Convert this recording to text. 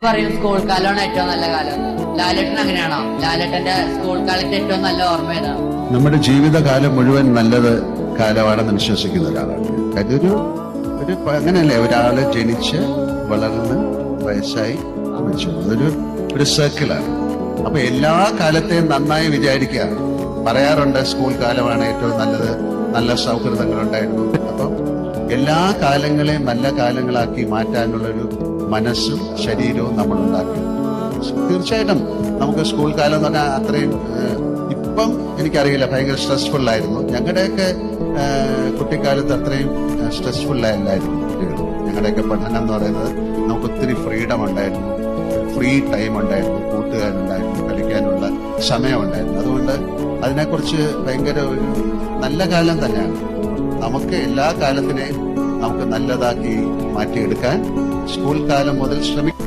പറയും സ്കൂൾ കാലമാണ് ഏറ്റവും നല്ല കാലം. ലാലേട്ടൻ അങ്ങനെയാണോ? ലാലേട്ടന്റെ സ്കൂൾ കാലത്തെ ഏറ്റവും നല്ല ഓർമ്മ ഏതാണ്? നമ്മുടെ ജീവിതകാലം മുഴുവൻ നല്ലത് കാലമാണെന്ന് വിശ്വസിക്കുന്ന ഒരാളാണ്. അതൊരു അങ്ങനെയല്ലേ, ഒരാള് ജനിച്ച് വളർന്ന് വയസ്സായി മരിച്ചു, അതൊരു സർക്കിളാണ്. അപ്പൊ എല്ലാ കാലത്തെയും നന്നായി വിചാരിക്കുക. പറയാറുണ്ട് സ്കൂൾ കാലമാണ് ഏറ്റവും നല്ലത്, നല്ല സൗഹൃദങ്ങളുണ്ടായിരുന്നു. അപ്പം എല്ലാ കാലങ്ങളെയും നല്ല കാലങ്ങളാക്കി മാറ്റാനുള്ളൊരു മനസ്സും ശരീരവും നമ്മൾ ഉണ്ടാക്കി. തീർച്ചയായിട്ടും നമുക്ക് സ്കൂൾ കാലം എന്ന് പറഞ്ഞാൽ അത്രയും ഇപ്പം എനിക്കറിയില്ല, ഭയങ്കര സ്ട്രെസ്ഫുൾ ആയിരുന്നു. ഞങ്ങളുടെയൊക്കെ കുട്ടിക്കാലത്ത് അത്രയും സ്ട്രെസ്ഫുൾ അല്ലായിരുന്നു കുട്ടികൾ. ഞങ്ങളുടെയൊക്കെ പഠനം എന്ന് പറയുന്നത് നമുക്ക് ഒത്തിരി ഫ്രീഡം ഉണ്ടായിരുന്നു, ഫ്രീ ടൈം ഉണ്ടായിരുന്നു, കൂട്ടുകാരുണ്ടായിരുന്നു, കളിക്കാനുള്ള സമയമുണ്ടായിരുന്നു. അതുകൊണ്ട് അതിനെക്കുറിച്ച് ഭയങ്കര ഒരു നല്ല കാലം തന്നെയാണ്. നമുക്ക് എല്ലാ കാലത്തിനെയും നമുക്ക് നല്ലതാക്കി മാറ്റിയെടുക്കാൻ സ്കൂൾ കാലം മുതൽ ശ്രമിക്കും.